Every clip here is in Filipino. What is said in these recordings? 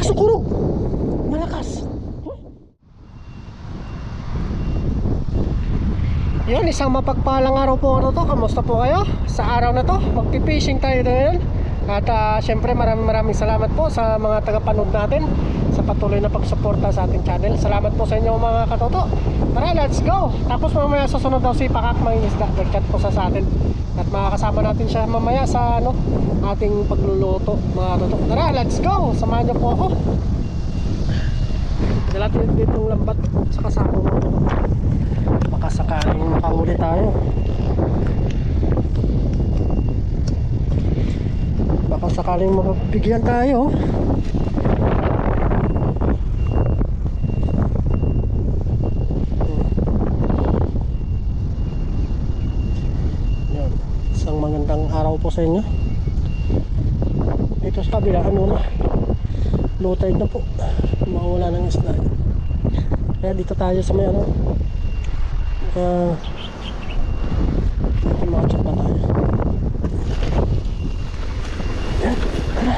Malakas ang kurog. Malakas. Yun, isang mapagpalang araw po ano to. Kamusta po kayo? Sa araw na to, magpipishing tayo ngayon. At syempre maraming salamat po sa mga tagapanood natin, sa patuloy na pagsuporta sa ating channel. Salamat po sa inyo mga katoto. Tara, let's go. Tapos mamaya susunod daw si Pakak Mangingisda. Nag-chat po sa atin. At makakasama natin siya mamaya sa ating pagluluto mga katoto. Tara, let's go. Samahan niyo po ako. Dala natin dito yung lambat sa kasama mga katoto. Baka sakaling makahuli tayo. Baka sakaling mapabigyan tayo. Yan. Isang magandang araw po sa inyo. Ito sa kabila na low tide na po. Mawala ng isda. Kaya dito tayo sa may makachap na tayo. Yan, tara.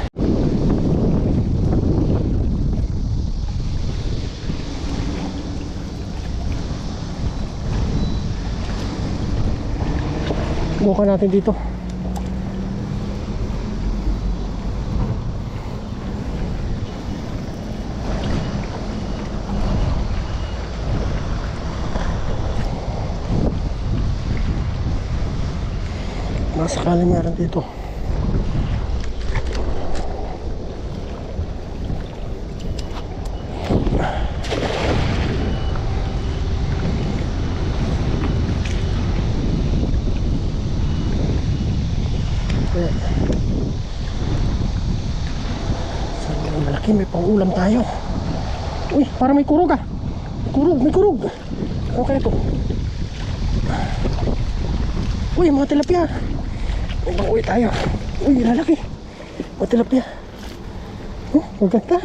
Bukan natin dito. Sakali meron dito. Malaki, may pang-ulam tayo. Uy, parang may kurog ah. May kurog. Ano kaya ito? Uy, mga tilapia. Uwi tayo. Uy, lalaki. Mga tilapia. Ang ganda.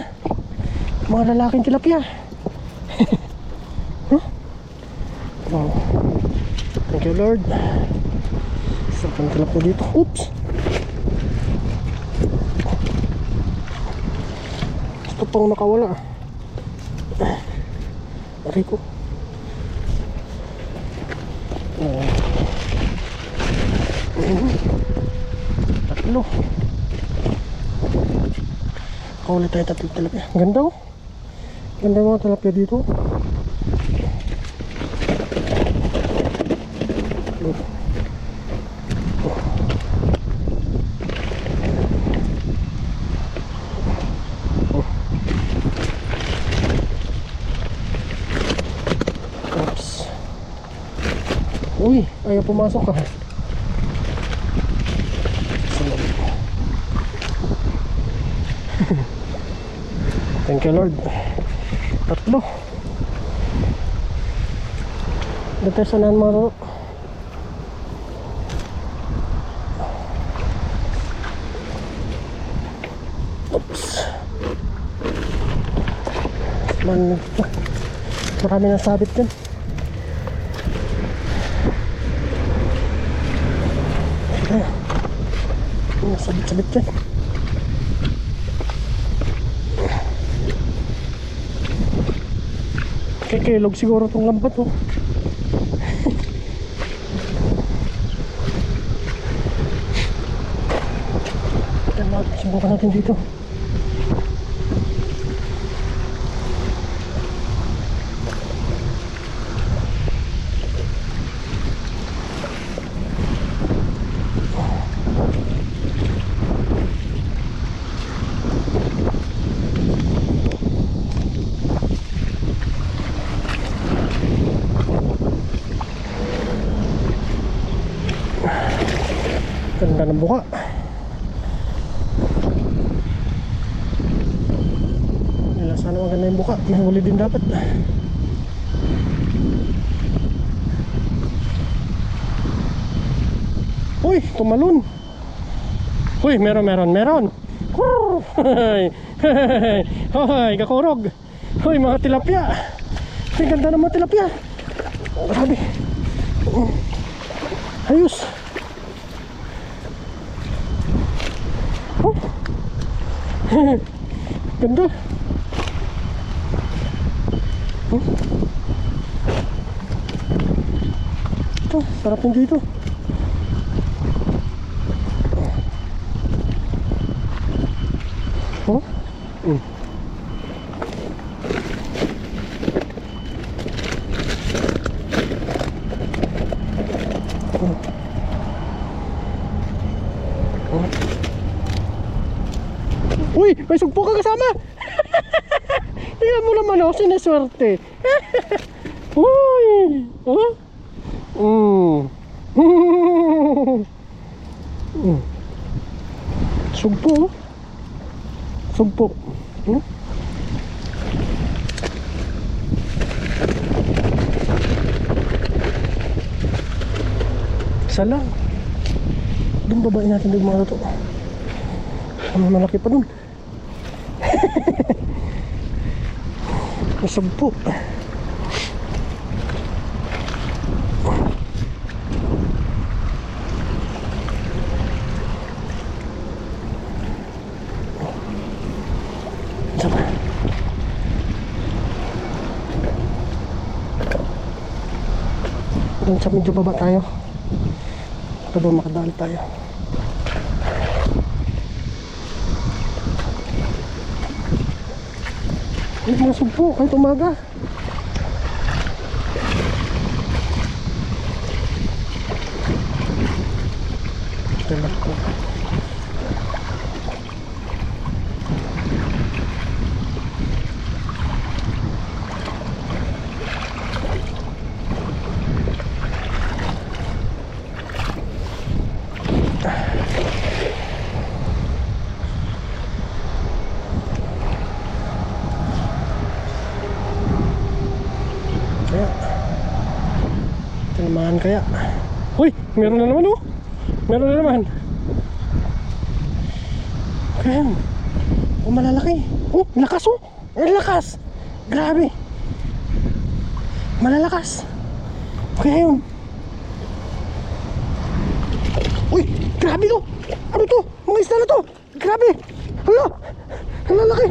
Mga lalaking tilapia. Wow. Thank you Lord. Isa pang tilapia dito. Oops. Gusto pang nakawala. Aray ko. Tatlo. Kawala tayo tatlong tilapia. Ganda oh. Ganda mga tilapia dito. Oops. Uy, ayaw pumasok ka. Thank you Lord. Tatlo. Dito sa nan mga lolo. Oops. Marami nang sabit dyan. Sabit-sabit dyan. Kikilog siguro itong lambat oh. Subukan natin dito. Ganda ng buka. Sana maganda yung buka. Nahuli din dapat. Uy, tumalon. Uy, meron. Hoy, kakurog. Uy, mga tilapia. Ay, ganda ng mga tilapia. Grabe. Ayos. Oh. Ganda. dito. Sarap yung dito. Oh? Uy! May sugpo ka kasama! Tingnan mo naman ako, sinaswerte. Uy! Oh? Sugpo, oh. Sugpo. Isa lang. Doon babae natin doon mga to. Malaki pa doon. Masugpo. Sama. Doon sa medyo baba tayo. Para doon makadaan tayo. Ay, masugpo kahit umaga. Talak ko. Kaya tinamaan kaya. Uy, meron na naman, oh. Meron na naman. Kaya oh, malalaki. Oh, lakas, oh. Lakas. Grabe. Malalakas. Kaya yun. Uy, grabe to. Ano to? Mga isda na to. Grabe. Hala. Malalaki.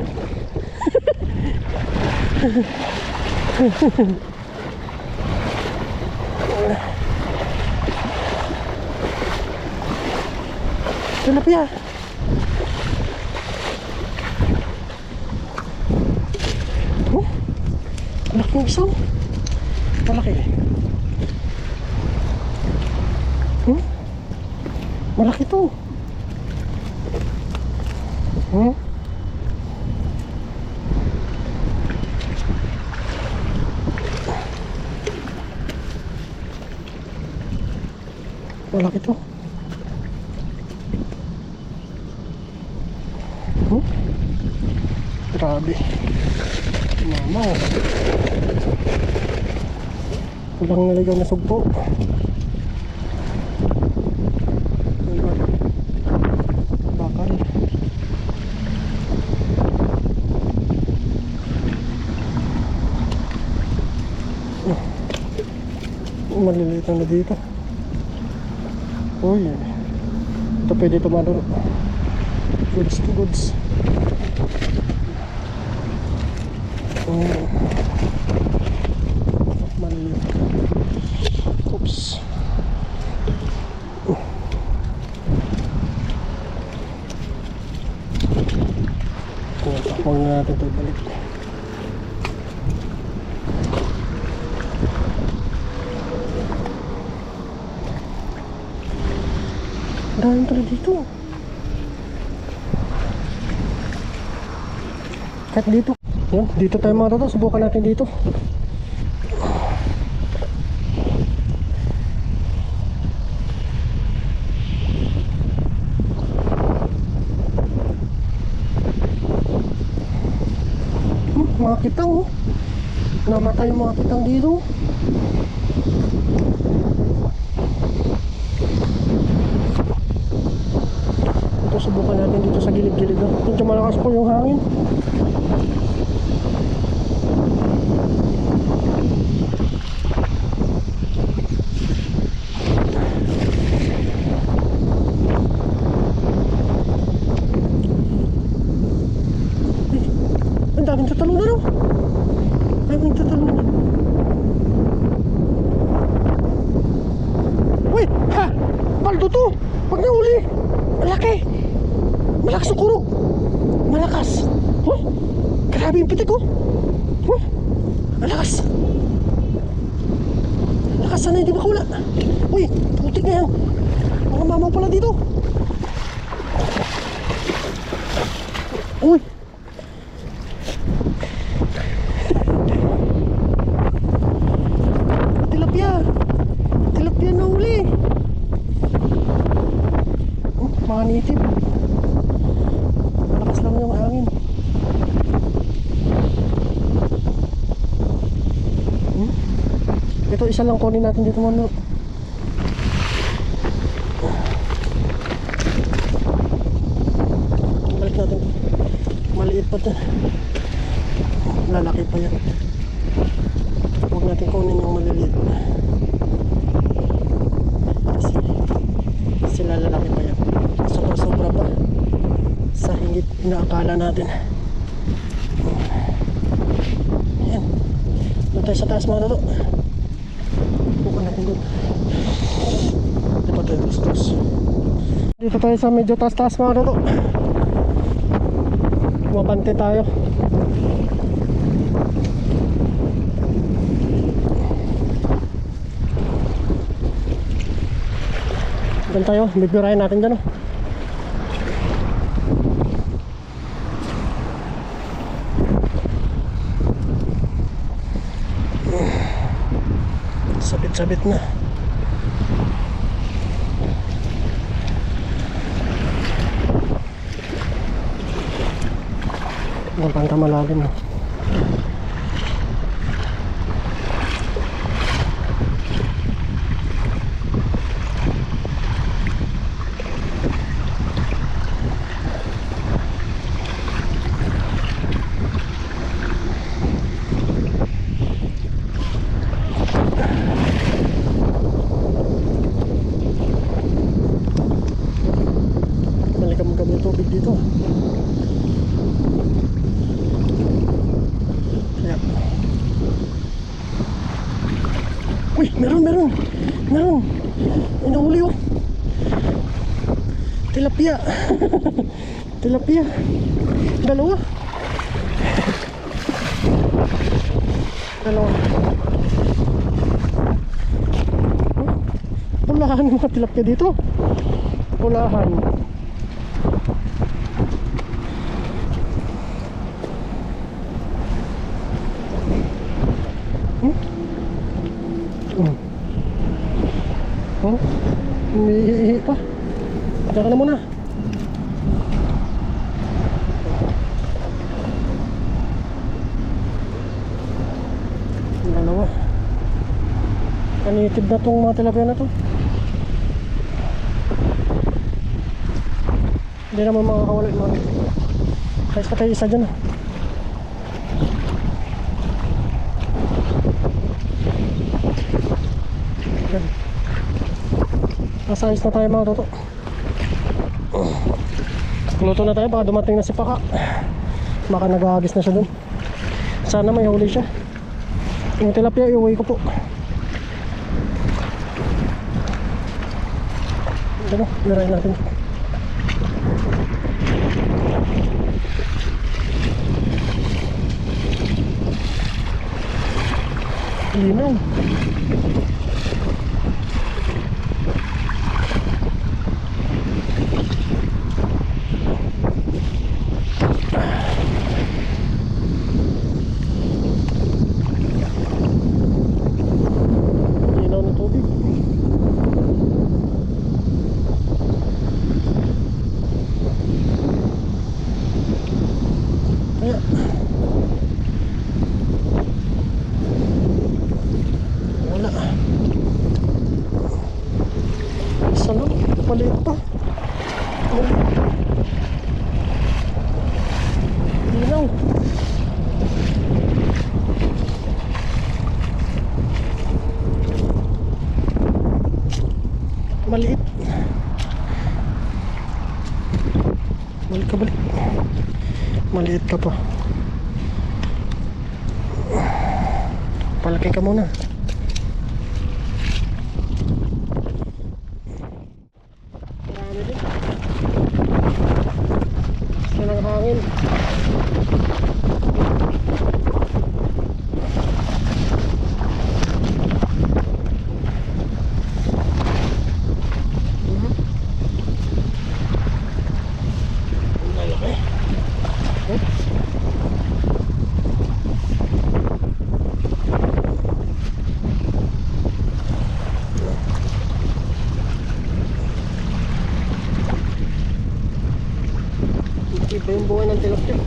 Tilapia. Oh, malaki yung isa. Malaki. Malaki to. Malaki to. Grabe. Mama. Walang naligaw na sugpo. Bakal. Maliliit na dito. Uy, ito pwede tumalaro. Goods to goods. Maliit. Oops. Huwag na natin ito balik. Dahil pala dito. Kahit dito. Yan, dito tayo mga toto. Subukan natin dito. Mga kitang, oh. Namatay yung mga kitang dito. Ito, subukan natin dito sa gilid-gilid. Medyo malakas po yung hangin. Ang daming tatalunan, oh. Daming tatalunan. to. Pag nahuli, malaki. Malakas ang kurog. Malakas. Oh, grabe yung pitik oh. Oh, malakas. Malakas, sana hindi makawala. Uy, putik na yan. Mga mamaw pala dito. Uy. Tilapia. Tilapia na huli. Oh, mga native. Malakas lang yung hangin. Ito isa lang kunin natin dito muna. Balik natin. Maliit pa ito. Lalaki pa yan. Huwag natin kunin yung maliliit. Kasi lalaki pa yan. Sobra pa sa hingit inaakala natin. Yan. Doon tayo sa taas mga toto. Bukan natin doon. Dito tayo tos. Dito tayo sa medyo taas-taas mga toto. Mabante tayo. Doon tayo, bibirahin natin dyan oh. Sabit-sabit na. Nampang malalim oh. Malikam-kam yung tubig dito. Kaya. Uy, meron. May nahuli oh. Tilapia. Tilapia. Dalawa. Pulahan yung mga tilapia dito. Pulahan. Oh, umiihi pa. Diyan ka na muna. Dalawa. Kanitib na tong mga tilapia na to. Hindi naman makakawala yung mga. Kahit pa tayo isa dyan ah. Yan. Nasa ayos na tayo mga toto. Luto na tayo, baka dumating na si Paka. Baka naghahagis na siya dun. Sana may huli siya. Yung tilapia iuwi ko po. Diba, nirahin natin. Linaw. Maliit pa. Linaw. Maliit. Balik ka, balik. Maliit ka pa. Palaki ka muna. Ito yung buhay ng tilapia.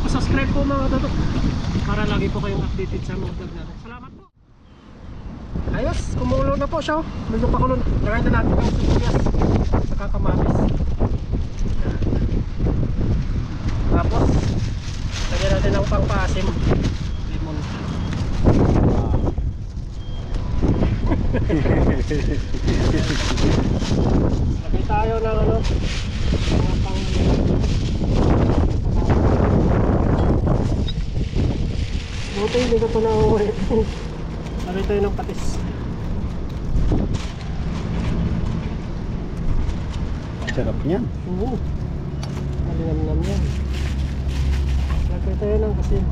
Subscribe po mga toto para lagi po kayong updated sa mga vlog natin. Salamat po. Ayos, kumulo na po siya. Medyo pakulo na. Lagay na natin yung sibuyas saka kamatis. Tapos lagyan natin ang pangpaasim, limon. Lagay tayo ng ano, mga pang buti hindi ko ito nauwi. Lagay tayo ng patis. Sarap niyan. Oo. Malinam-nam yan. Lagay tayo ng asin.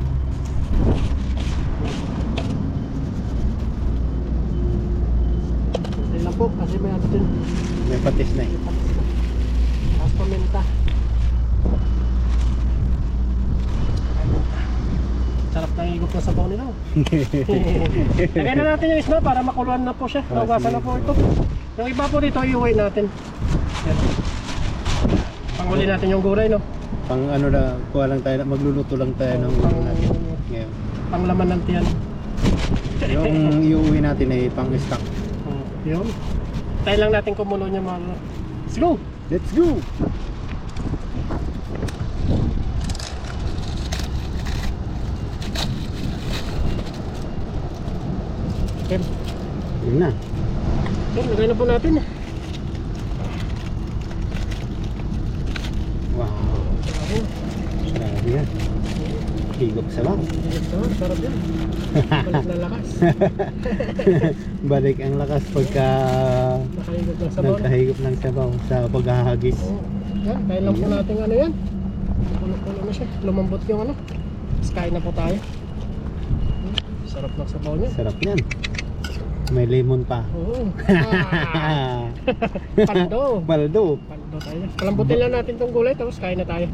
Asin lang po kasi may atin. May patis na eh. May patis na. Tapos paminta. Sarap ng higop na sabaw nila. Lagyan na natin yung isda para makuluan na po siya. Naugasan na po ito. Yung iba po dito iuwi natin. Panghuli natin yung gulay, no? Pang ano na, kuha lang tayo, magluluto lang tayo ng ulo natin ngayon. Panglaman ng tiyan. Yung iuwi natin ay pang stock. Yun. Tayo lang natin kumulo niya mga. Let's go! Let's go! Okay. Yun na. Yun, lagay na po natin. Wow. Grabe yan. Higop sa bang. Sarap yan. Balik na lakas. Balik ang lakas pagka Nakahigop ng sabaw. nagkahigop ng sabaw sa paghahagis. Oo. Yan, kaya lang po natin ano yan. Pulo-pulo na siya. Lumambot yung ano. Tapos kain na po tayo. Sarap ng sabaw niya. Sarap yan. May lemon pa. Oo. Ah. Paldo. Baldo. Paldo tayo. Palambutin lang natin tong gulay tapos kain na tayo.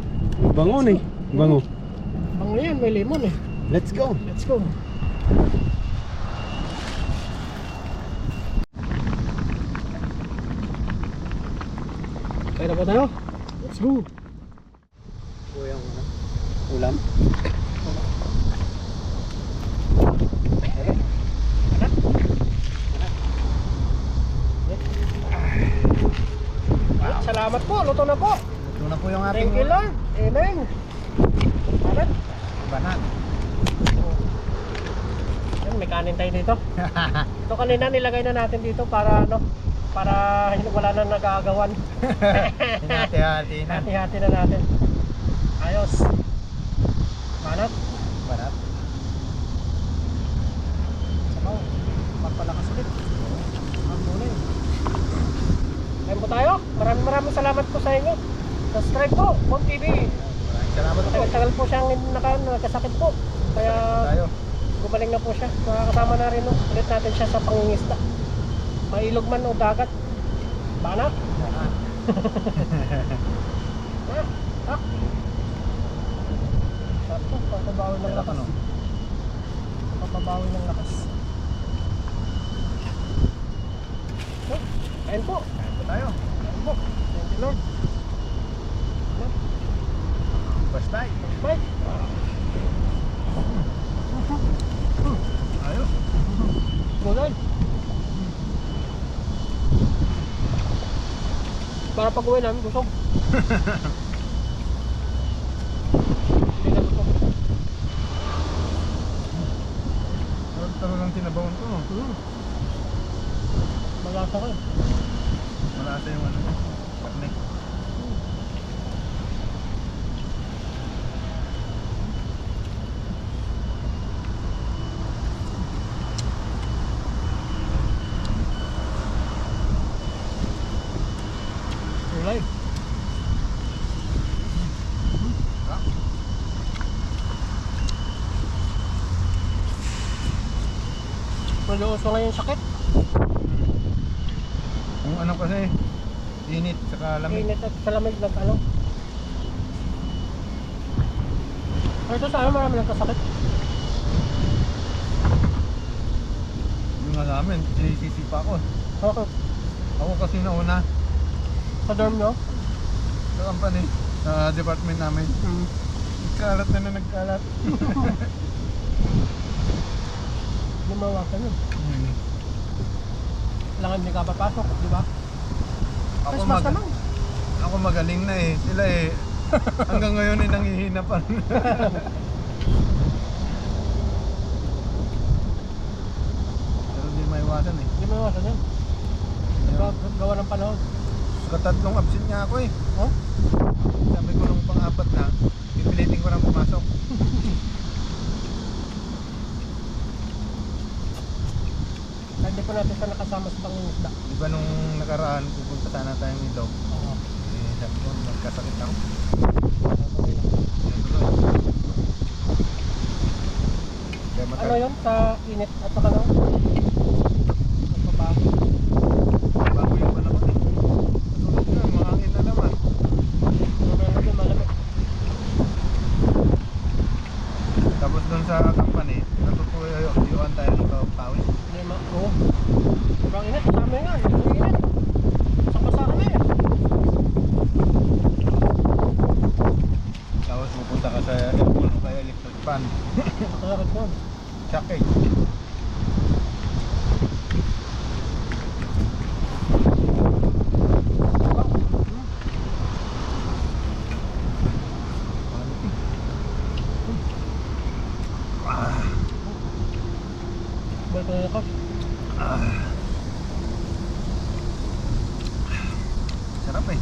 Bango eh. Bango. Bango yan, may lemon eh. Let's go. Let's go. Kain na ba tayo? Let's go. Yung ulam. Salamat po, luto na po. Ito na po yung ating Thank you Lord. Amen. Amen. banat. Yan, may kanin tayo dito. Ito kanina nilagay na natin dito para ano, para wala na nag-aagawan. Hati-hati na. Hati-hati na natin. Ayos. Banat. Banat. Sabaw. Magpalakas ulit. Ang muli. Kain po tayo. Maraming salamat po sa inyo. Subscribe po, Mon TV. Maraming salamat po. Tagal-tagal po siyang nakasakit po. Kaya Tayo. gumaling na po siya. Makakasama na rin. No? Ulit natin siya sa pangingisda. Mailog man o dagat. Banat. Sarap po. Papabawi ng lakas. Papabawi ng lakas. So, kain po. Kain po tayo. Kain po. Thank you Lord. Basta. Bye. Ayos. Go Lord. Para pag uwi namin, busog. Hindi na busog. Taro lang tinabawan ko. Malasa ko eh. Malasa yung ano. Karne. Ulay. Maluso nga yung sakit. Yung ano kasi, init saka lamig. Init at sa lamig nag ano. Ay, ito sa amin marami nagkasakit. Yung nga namin, sinisisi pa ako. Okay. Ako kasi nauna Sa dorm nyo? sa company, sa department namin. Nagkalat na nagkalat. Lumawasan yun. Kailangan hindi ka papasok, di ba? Christmas naman. Ako magaling na eh. Sila eh, hanggang ngayon ay nangihina pa rin. Pero hindi maiwasan eh. Hindi mo iwasan yun. Gawa ng panahon. Katatlong absent nga ako eh. Oh? Sabi ko nung pang-apat na, pipilitin ko na pumasok. Hindi pa natin siya nakasama sa pangingisda. Di ba nung nakaraan, pupunta sana tayong ilog. Oo. Eh, sabi ko, nagkasakit ako. Okay lang. Yan tuloy. Kaya Ano yun? Sa init at saka no? Magbabago. bago yung panahon eh. Tulog na, mahangin na naman. Malamig, malamig. Tapos doon sa company, natutuyo-yuan tayo ng pawis. Hindi ma... Oo. Sobrang init. Sa amin nga. Yung init. Basa-basa kami eh. Tapos pupunta ka sa aircon o kaya electric fan. Masakit yun. Shock eh. Balik na ako. Sarap eh.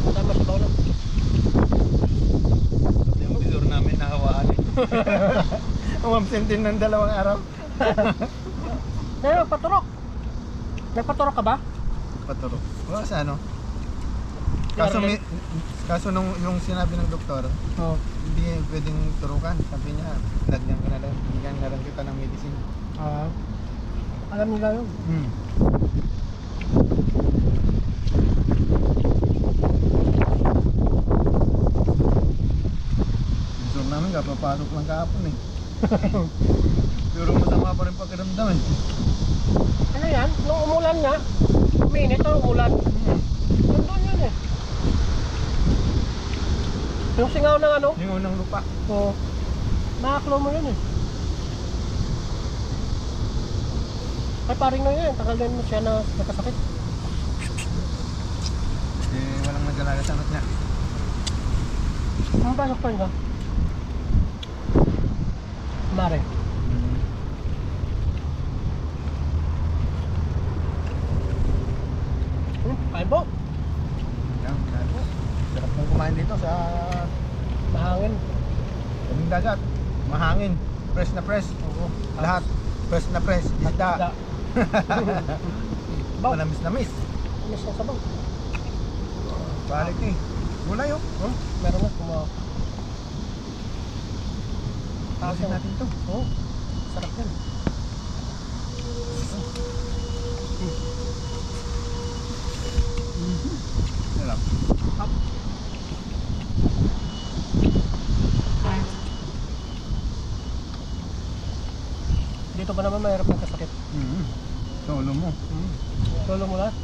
Tama sa bawlan. Yung bidor namin nahawaan eh. Umabsent din ng 2 araw. Pero paturok. Nagpaturok ka ba? Paturo. Wala sa ano. Kaso nung yung sinabi ng doktor, Oo. hindi pwedeng turukan. Sabi niya, lagyan ka na lang, bigyan na lang kita ng medicine. Alam nila yun. Gusto namin kapapasok lang kahapon eh. Pero masama pa rin pakiramdam eh. Ano yan? Nung umulan nga, uminit o umulan. Nandun yun eh. Yung singaw ng ano? Yung unang lupa. Oo. Nakaklo mo yun eh. Ay paring na yun, tagal din mo siya na nagkasakit. Eh, walang nag-alaga sa anak niya. Ang pasok pa niya? Mare. Kain po. Yan, kaya po. Sarap mong kumain dito sa Mahangin. kaming dagat. Mahangin. Fresh na fresh. Oo. Lahat. Fresh na fresh. Isda. Baw. Manamis-namis. Miss ng sabaw. Quality. Gulay oh. Meron na kumawa. Tasin natin to. Oo. Sarap yan. Sarap. Dito ba naman mahirap ng kasakit? Solo mo. Solo mo lahat?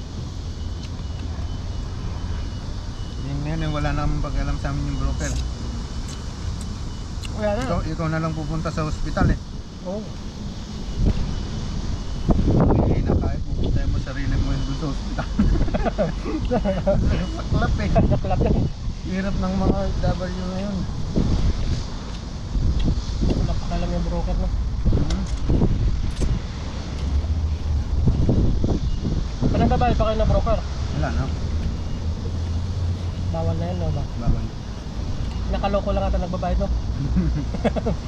Yan, wala namang pag-alam sa amin yung broker. Wala na. Ikaw na lang pupunta sa ospital eh. Oo. Hindi na kaya pupunta Malay mo sarili mo yung doon sa ospital. Saklap eh. Naklap yan. Hirap ng mga W ngayon. Wala pa lang yung broker no. Parang babae pa kayo na broker. Wala no? Bawal na yan no ba? Bawal. Nakaloko lang ata nagbabayad no.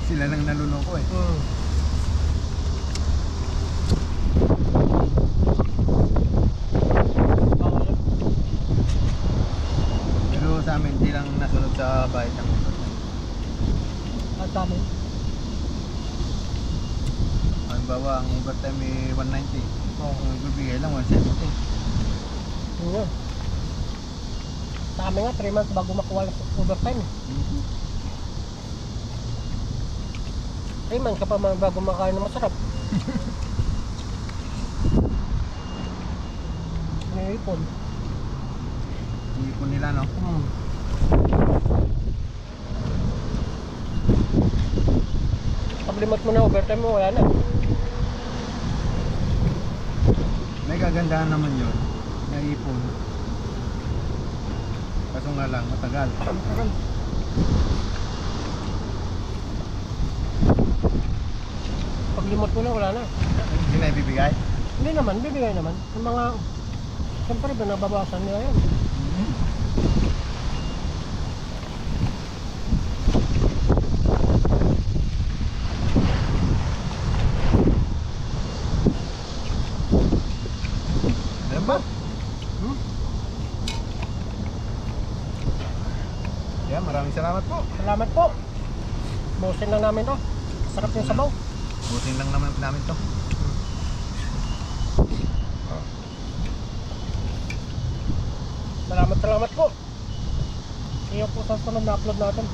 Sila lang naluloko eh. Bawal yun. Pero sa amin, hindi lang nasunod sa bayad ng overtime. Ang dami. Halimbawa, ang overtime ay 190. Oo. Kung ibibigay lang 170. Yun yun. Sa amin nga 3 months bago makuha ng overtime. 3 months ka pa bago makain ng masarap. May ipon. Hindi po nila no? Pag limot mo na overtime mo, wala na. May kagandahan naman yun. Naipon. Kaso nga lang, matagal. Pag limot mo na, wala na. Hindi na ibibigay? Hindi naman, bibigay naman. Yung mga, siyempre ba nababawasan nila yan. Alam ba? Yeah, maraming salamat po. Salamat po. Busin lang namin to. Sarap yung sabaw. Buting lang naman namin to. Salamat po. See you po sa sunod na upload natin.